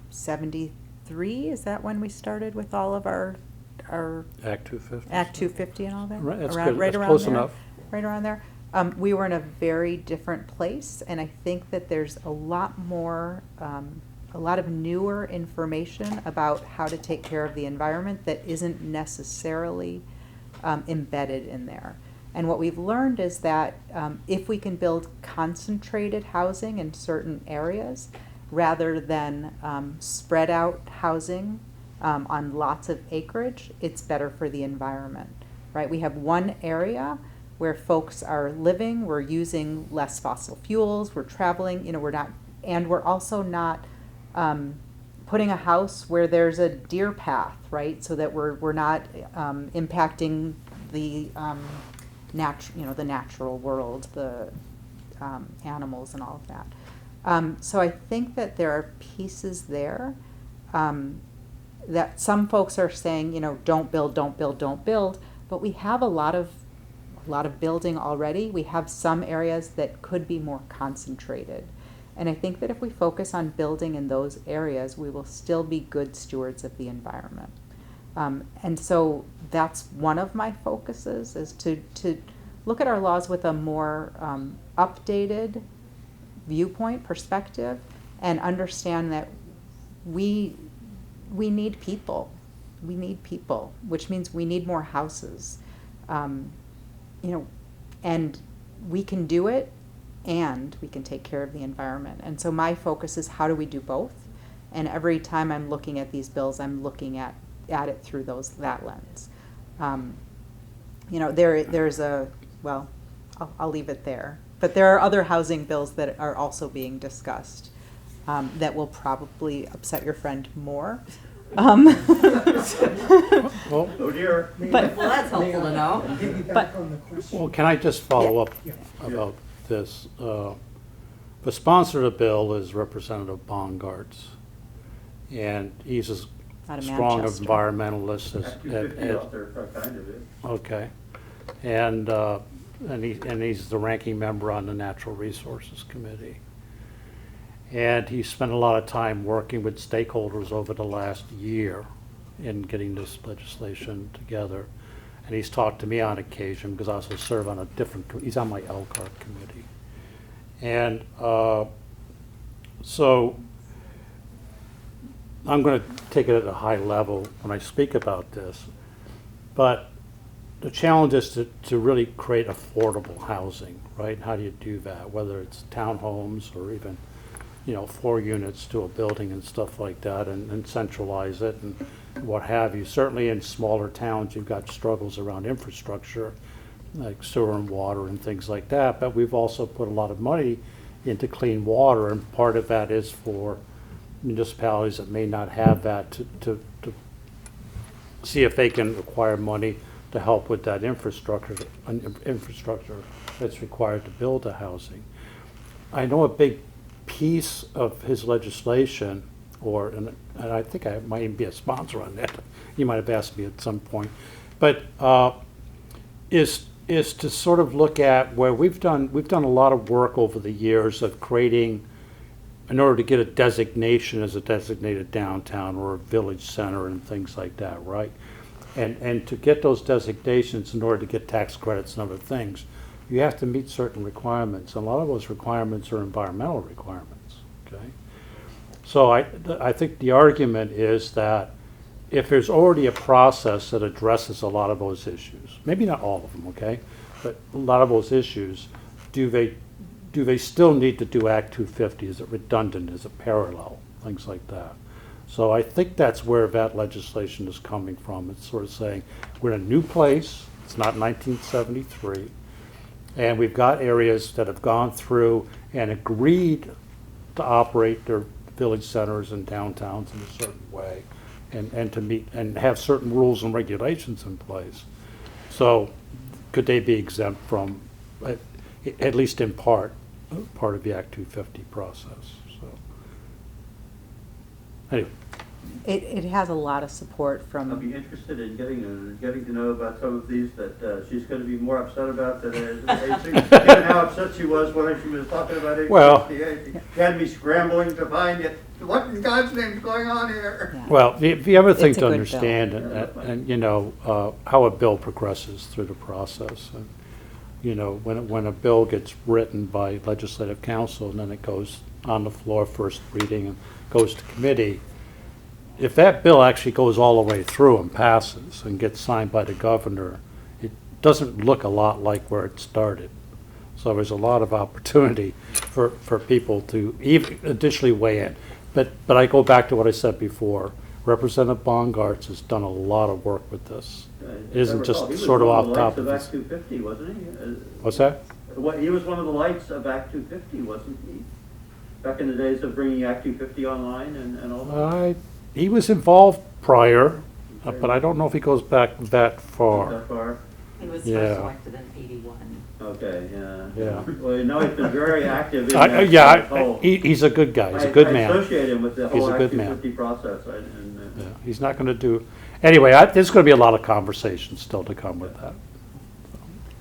73, is that when we started with all of our Act 250. Act 250 and all that? Right, that's Around- good. right That's around close there? enough. Right around there. We were in a very different place, and I think that there's a lot more, a lot of newer information about how to take care of the environment that isn't necessarily embedded in there. And what we've learned is that if we can build concentrated housing in certain areas, rather than spread out housing on lots of acreage, it's better for the environment, right? We have one area where folks are living, we're using less fossil fuels, we're traveling, we're also not putting a house where there's a deer path, right? So that we're not impacting the the natural world, the animals and all of that. So I think that there are pieces there that some folks are saying, don't build, don't build, don't build, but we have a lot of building already. We have some areas that could be more concentrated. And I think that if we focus on building in those areas, we will still be good stewards of the environment. And so that's one of my focuses, is to look at our laws with a more updated viewpoint, perspective, and understand that we need people. We need people, which means we need more houses. And we can do it, and we can take care of the environment. And so my focus is, how do we do both? And every time I'm looking at these bills, I'm looking at it through that lens. There's I'll leave it there. But there are other housing bills that are also being discussed that will probably upset your friend more. Well, Oh dear. But- Well, that's helpful to know. But- well, can I just follow up about this? The sponsor of the bill is Representative Bongartz, and he's as Out of strong Manchester. environmentalist as. 250 out there, kind of it. Okay, and he's the ranking member on the Natural Resources Committee. And he spent a lot of time working with stakeholders over the last year in getting this legislation together. And he's talked to me on occasion, because I also serve on he's on my LCART committee. And so I'm going to take it at a high level when I speak about this. But the challenge is to really create affordable housing, right? How do you do that? Whether it's townhomes or even 4 units to a building and stuff like that, and centralize it and what have you. Certainly in smaller towns, you've got struggles around infrastructure, like sewer and water and things like that, but we've also put a lot of money into clean water, and part of that is for municipalities that may not have that to see if they can acquire money to help with that infrastructure that's required to build the housing. I know a big piece of his legislation, and I think I might even be a sponsor on that. You might have asked me at some point, but is to sort of look at where we've done a lot of work over the years of creating, in order to get a designation as a designated downtown or a village center and things like that, right? And to get those designations, in order to get tax credits and other things, you have to meet certain requirements. And a lot of those requirements are environmental requirements, okay? So I think the argument is that if there's already a process that addresses a lot of those issues, maybe not all of them, okay, but a lot of those issues, do they still need to do Act 250? Is it redundant? Is it parallel? Things like that. So I think that's where that legislation is coming from. It's sort of saying, we're in a new place, it's not 1973, and we've got areas that have gone through and agreed to operate their village centers and downtowns in a certain way, and to meet and have certain rules and regulations in place. So could they be exempt from, at least in part of the Act 250 process? So anyway. It has a lot of support I'll from, be interested in getting to know about some of these that she's going to be more upset about than given how upset she was when she was talking about it. Well, she had me scrambling to find it. What in God's name is going on here? yeah. Well, the other thing It's a to good understand, and how a bill progresses through the process. And, when a bill gets written by legislative council and then it goes on the floor, first reading, and goes to committee, if that bill actually goes all the way through and passes and gets signed by the governor, it doesn't look a lot like where it started. So there's a lot of opportunity for people to even additionally weigh in. But I go back to what I said before. Representative Bongartz has done a lot of work with this. It isn't just sort of off top of He was one of the lights of his. Act 250, wasn't he? What's that? He was one of the lights of Act 250, wasn't he? Back in the days of bringing Act 250 online and all that? He was involved prior, but I don't know if he goes back that far. That far? He was Yeah. first elected in 81. Okay, yeah. Yeah. Well, you know, he's been very active in that. Yeah, that whole- he's a good guy. He's a good I man. associate him with the He's whole a Act good man. 250 process. Yeah, he's not going to do, anyway, there's going to be a lot of conversation still to come with that.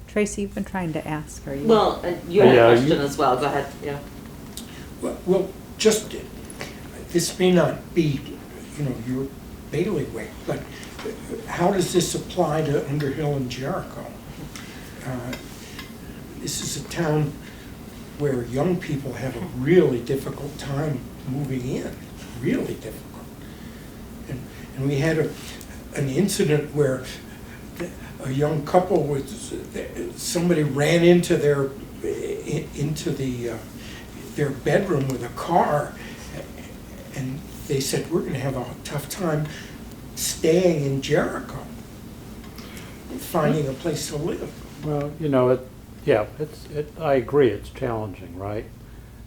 Tracy, you've been trying to ask, are you? Well, you had Yeah, a you- question as well, go ahead, yeah. Well, just, this may not be, your bailiwick, but how does this apply to Underhill and Jericho? This is a town where young people have a really difficult time moving in, really difficult. And we had an incident where a young couple somebody ran into their bedroom with a car, and they said, we're gonna have a tough time staying in Jericho, finding a place to live. Well, I agree, it's challenging, right?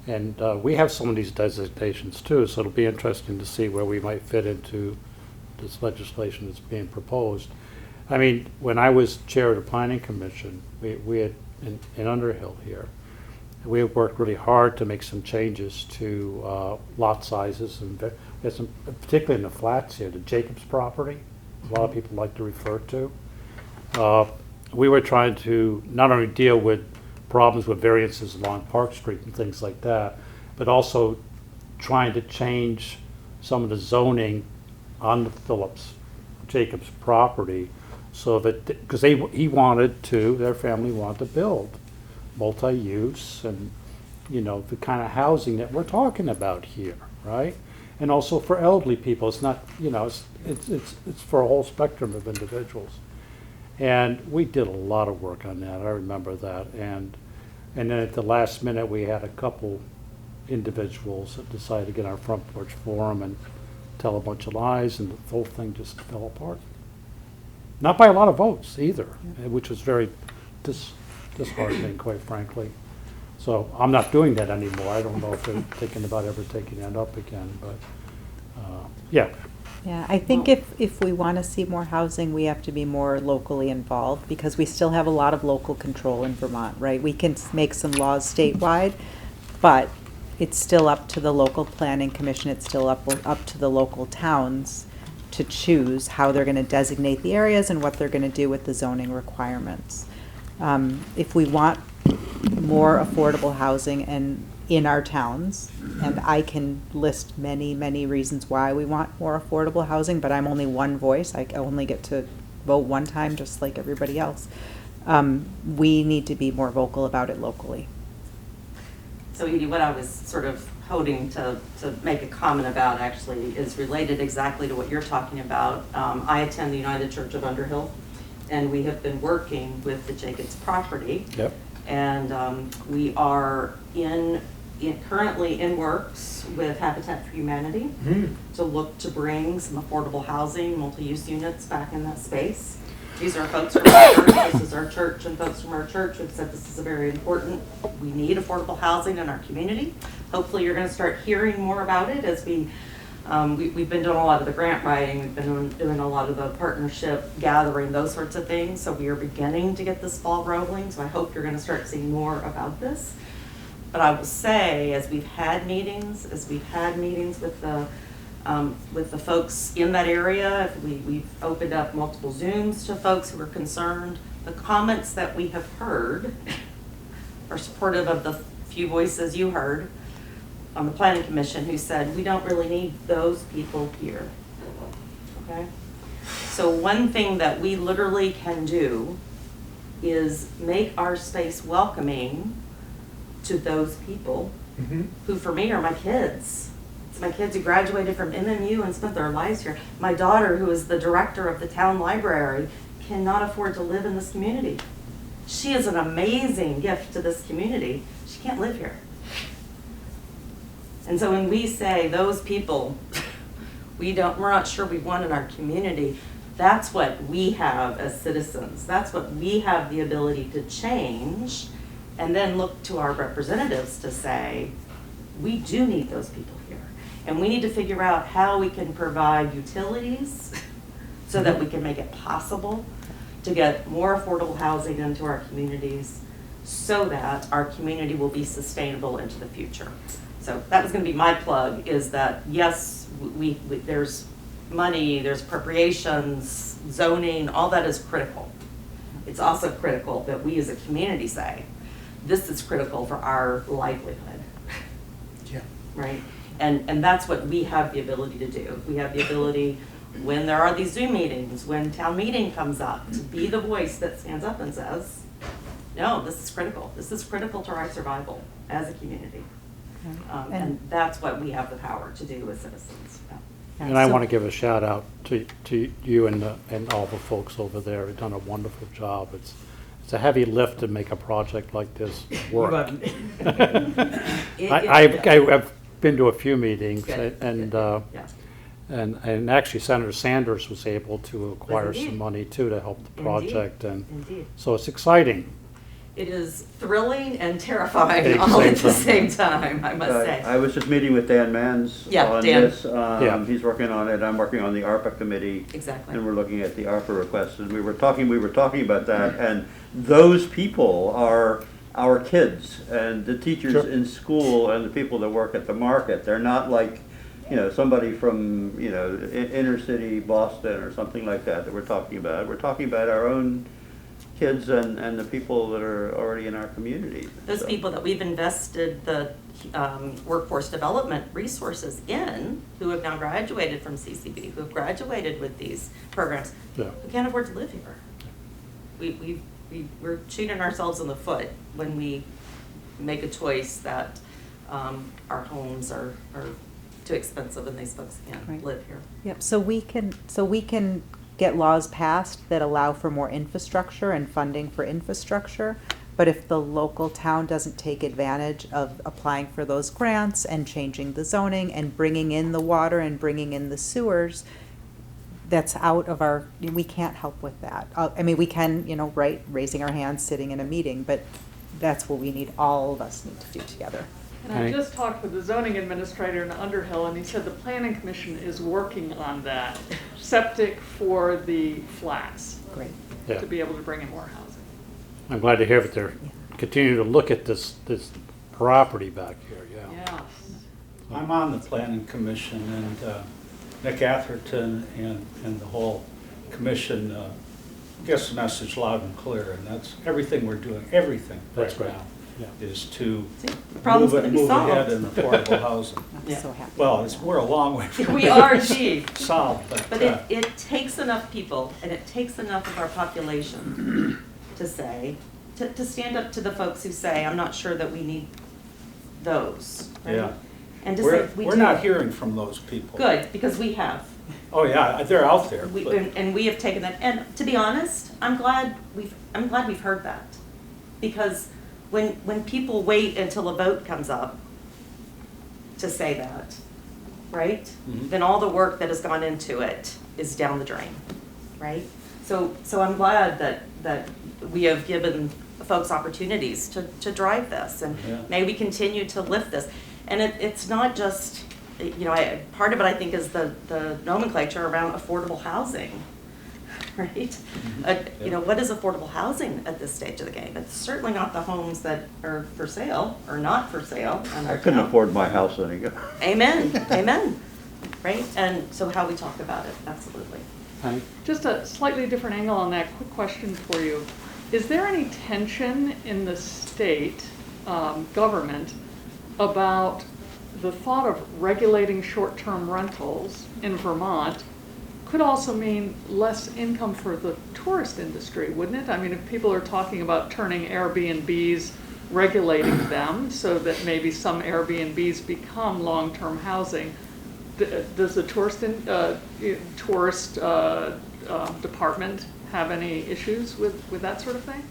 And we have some of these designations too, so it'll be interesting to see where we might fit into this legislation that's being proposed. I mean, when I was chair of the planning commission, we had, in Underhill here, we had worked really hard to make some changes to lot sizes, and we had some, particularly in the flats here, the Jacobs property, a lot of people like to refer to. We were trying to not only deal with problems with variances along Park Street and things like that, but also trying to change some of the zoning on the Phillips Jacobs property, so that, because their family wanted to build multi-use and, the kind of housing that we're talking about here, right? And also for elderly people, it's not, it's for a whole spectrum of individuals. And we did a lot of work on that, I remember that. And then at the last minute, we had a couple individuals that decided to get on our front porch forum and tell a bunch of lies, and the whole thing just fell apart. Not by a lot of votes either, which was very disheartening, quite frankly. So I'm not doing that anymore. I don't know if they're thinking about ever taking that up again, but yeah. Yeah, I think if we want to see more housing, we have to be more locally involved, because we still have a lot of local control in Vermont, right? We can make some laws statewide, but it's still up to the local planning commission, it's still up to the local towns to choose how they're going to designate the areas and what they're going to do with the zoning requirements. If we want more affordable housing in our towns, and I can list many, many reasons why we want more affordable housing, but I'm only one voice. I only get to vote one time, just like everybody else. We need to be more vocal about it locally. So Edye, what I was sort of hoping to make a comment about actually is related exactly to what you're talking about. I attend the United Church of Underhill, and we have been working with the Jacobs property. Yep. And we are currently in works with Habitat for Humanity to look to bring some affordable housing, multi-use units back in that space. These are folks from our church, this is our church, and folks from our church have said this is a very important, we need affordable housing in our community. Hopefully you're going to start hearing more about it as we've been doing a lot of the grant writing, we've been doing a lot of the partnership gathering, those sorts of things. So we are beginning to get this ball rolling, so I hope you're going to start seeing more about this. But I will say, as we've had meetings with the folks in that area, we've opened up multiple Zooms to folks who are concerned. The comments that we have heard are supportive of the few voices you heard on the planning commission who said, we don't really need those people here, okay? So one thing that we literally can do is make our space welcoming to those people who for me are my kids. It's my kids who graduated from MMU and spent their lives here. My daughter, who is the director of the town library, cannot afford to live in this community. She is an amazing gift to this community. She can't live here. And so when we say those people, we're not sure we want in our community, that's what we have as citizens. That's what we have the ability to change, and then look to our representatives to say, we do need those people here. And we need to figure out how we can provide utilities so that we can make it possible to get more affordable housing into our communities so that our community will be sustainable into the future. So that was going to be my plug, is that yes, we there's money, there's appropriations, zoning, all that is critical. It's also critical that we as a community say, this is critical for our livelihood. Yeah. Right? And that's what we have the ability to do. We have the ability, when there are these Zoom meetings, when town meeting comes up, to be the voice that stands up and says, no, this is critical. This is critical to our survival as a community. And that's what we have the power to do as citizens. Yeah. And I So- want to give a shout out to you and all the folks over there. You've done a wonderful job. It's a heavy lift to make a project like this work. I've been to a few meetings, Good, and good, yeah. and actually Senator Sanders was able to acquire indeed. some money too to help the Indeed, project, and indeed. so it's exciting. It is thrilling and terrifying At the all same at the time. same time, I must say. I was just meeting with Dan Mans Yeah, on Dan. this. Yeah. He's working on it, I'm working on the ARPA committee. Exactly. And we're looking at the ARPA request, and we were talking about that, and those people are our kids, and the teachers Sure. in school, and the people that work at the market. They're not like, somebody from, inner city Boston or something like that we're talking about. We're talking about our own kids and the people that are already in our community. Those So- people that we've invested the workforce development resources in, who have now graduated from CCB, who have graduated with these programs, Yeah. who can't afford to live here. We're shooting ourselves in the foot when we make a choice that our homes are too expensive and these folks can't Right. live here. Yep, so we can get laws passed that allow for more infrastructure and funding for infrastructure, but if the local town doesn't take advantage of applying for those grants and changing the zoning and bringing in the water and bringing in the sewers, that's out of our, we can't help with that. I mean, we can, right, raising our hands, sitting in a meeting, but that's what we need, all of us need to do together. And I just talked with the zoning administrator in Underhill, and he said the planning commission is working on that, septic for the flats, Great. Yeah. to be able to bring in more housing. I'm glad to hear that they're continuing to look at this property back here. Yeah. Yes. I'm on the planning commission, and Nick Atherton and the whole commission gets the message loud and clear, and that's everything we're doing, everything That's right right. now Yeah. is to See, the problem's gonna be move solved. ahead in affordable housing. I'm Yeah. so happy. Well, we're a long way from We are indeed. solved, But but it takes enough people, and it takes enough of our population to say, to stand up to the folks who say, I'm not sure that we need those, right? yeah. And to say, we We're do. not hearing from those people. Good, because we have. Oh, yeah, they're out there. We, but- and we have taken that, and to be honest, I'm glad we've heard that. Because when people wait until a vote comes up to say that, right? Mhm. Then all the work that has gone into it is down the drain, right? So I'm glad that we have given folks opportunities to drive this, and Yeah. may we continue to lift this. And it's not just, part of it I think is the nomenclature around affordable housing, right? What is affordable housing at this stage of the game? It's certainly not the homes that are for sale or not for sale. in I our couldn't town. afford my house anymore. Amen, amen, right? And so how we talk about it, absolutely. Hank? Just a slightly different angle on that, quick question for you. Is there any tension in the state government about the thought of regulating short-term rentals in Vermont could also mean less income for the tourist industry, wouldn't it? I mean, if people are talking about turning Airbnbs, regulating them so that maybe some Airbnbs become long-term housing, does the tourist department have any issues with that sort of thing?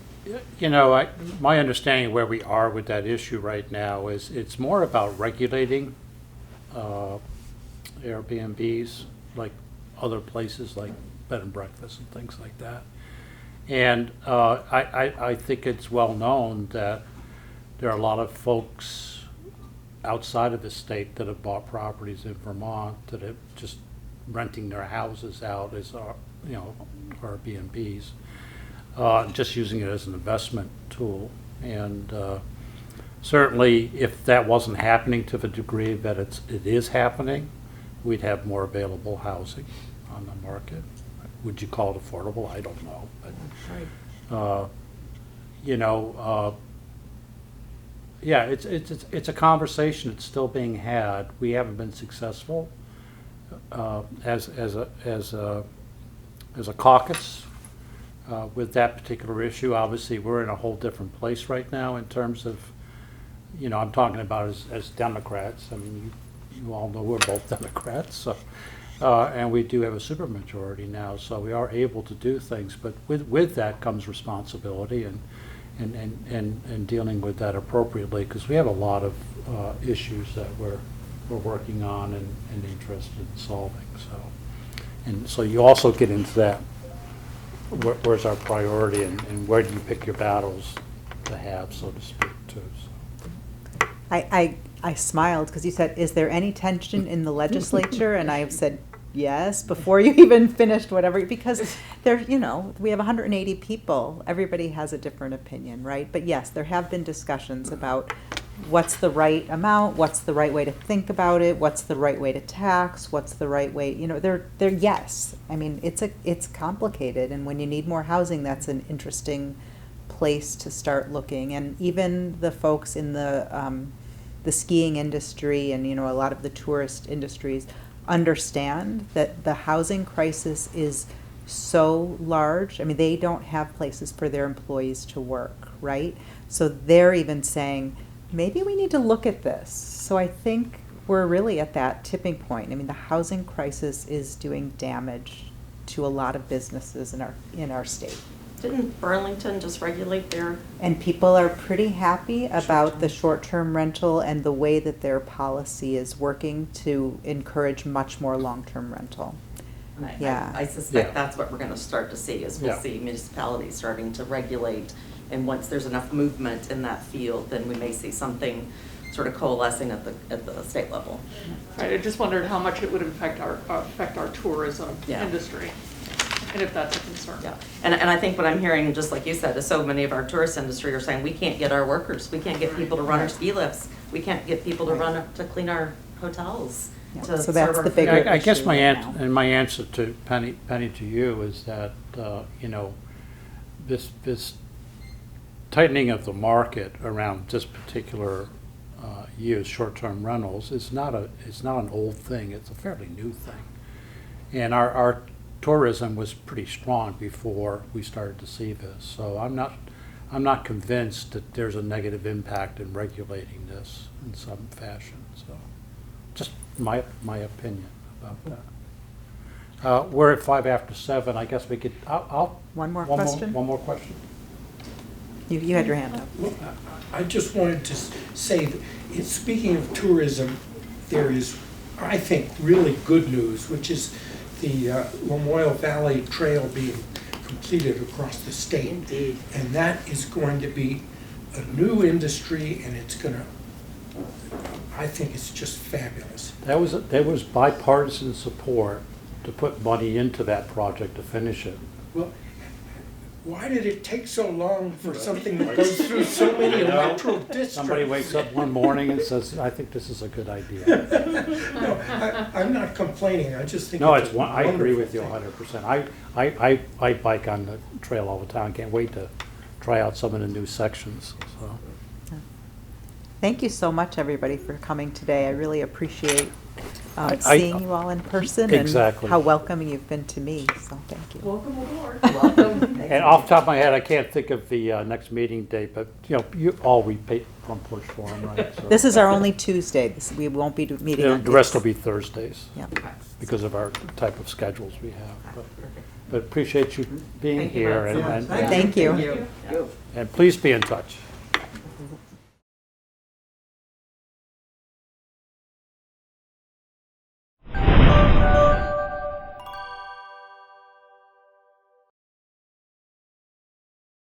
You know, my understanding of where we are with that issue right now is it's more about regulating Airbnbs, like other places like bed and breakfast and things like that. And I think it's well known that there are a lot of folks outside of the state that have bought properties in Vermont that have just renting their houses out as, Airbnbs. Just using it as an investment tool. And certainly, if that wasn't happening to the degree that it is happening, we'd have more available housing on the market. Would you call it affordable? I don't know. But, yeah, it's a conversation that's still being had. We haven't been successful as a caucus. With that particular issue. Obviously, we're in a whole different place right now in terms of, I'm talking about as Democrats. I mean, you all know we're both Democrats, so, and we do have a supermajority now, so we are able to do things. But with that comes responsibility and dealing with that appropriately, because we have a lot of issues that we're working on and interested in solving. So you also get into that. Where's our priority and where do you pick your battles to have, so to speak, too? So. I smiled because you said, is there any tension in the legislature? And I have said, yes, before you even finished whatever, because there, we have 180 people. Everybody has a different opinion, right? But yes, there have been discussions about what's the right amount, what's the right way to think about it, what's the right way to tax, what's the right way, they're yes. I mean, it's complicated, and when you need more housing, that's an interesting place to start looking. And even the folks in the skiing industry and, a lot of the tourist industries understand that the housing crisis is so large. I mean, they don't have places for their employees to work, right? So they're even saying, maybe we need to look at this. So I think we're really at that tipping point. I mean, the housing crisis is doing damage to a lot of businesses in our state. Didn't Burlington just regulate their? And people are pretty happy about the short-term rental and the way that their policy is working to encourage much more long-term rental. Yeah. I suspect Yeah. that's what we're going to start to see, is we'll Yeah. see municipalities starting to regulate. And once there's enough movement in that field, then we may see something sort of coalescing at the state level. Right, I just wondered how much it would affect our tourism Yeah. industry, and if that's a concern. Yeah, and I think what I'm hearing, just like you said, is so many of our tourist industry are saying, we can't get our workers, we can't get people to run our ski lifts, we can't get people to clean our hotels. Yeah, to so that's serve our the food. bigger I guess issue my right answer, now. and my answer to Penny to you is that, this tightening of the market around this particular use, short-term rentals, it's not an old thing. It's a fairly new thing, and our tourism was pretty strong before we started to see this. So I'm not convinced that there's a negative impact in regulating this in some fashion. So just my opinion about that. We're at 7:05. I guess we could. I'll One more question? One more question. You had your hand up. Well, I just wanted to say that, speaking of tourism, there is, I think, really good news, which is the Lamoille Valley Trail being completed across the state. Indeed. And that is going to be a new industry, and it's going to, I think it's just fabulous. There was bipartisan support to put money into that project to finish it. Well, why did it take so long for something that goes through so many electoral districts? Somebody wakes up one morning and says, I think this is a good idea. No, I'm not complaining, I just think No, it's a I agree with you wonderful thing. 100%. I bike on the trail all the time. Can't wait to try out some of the new sections, so. Thank you so much, everybody, for coming today. I really appreciate I- seeing you all in person Exactly. and how welcoming you've been to me, so thank you. Welcome aboard. Welcome. And off the top of my head, I can't think of the next meeting date, but, you all read Front Porch Forum, right? So- This is our only Tuesday. We won't be meeting on The rest will Tuesday. be Thursdays Yeah. because of our type of schedules we have. But But appreciate you being Thank you, here Brad, so and, much. and, Thank you. Yeah. and please be in touch.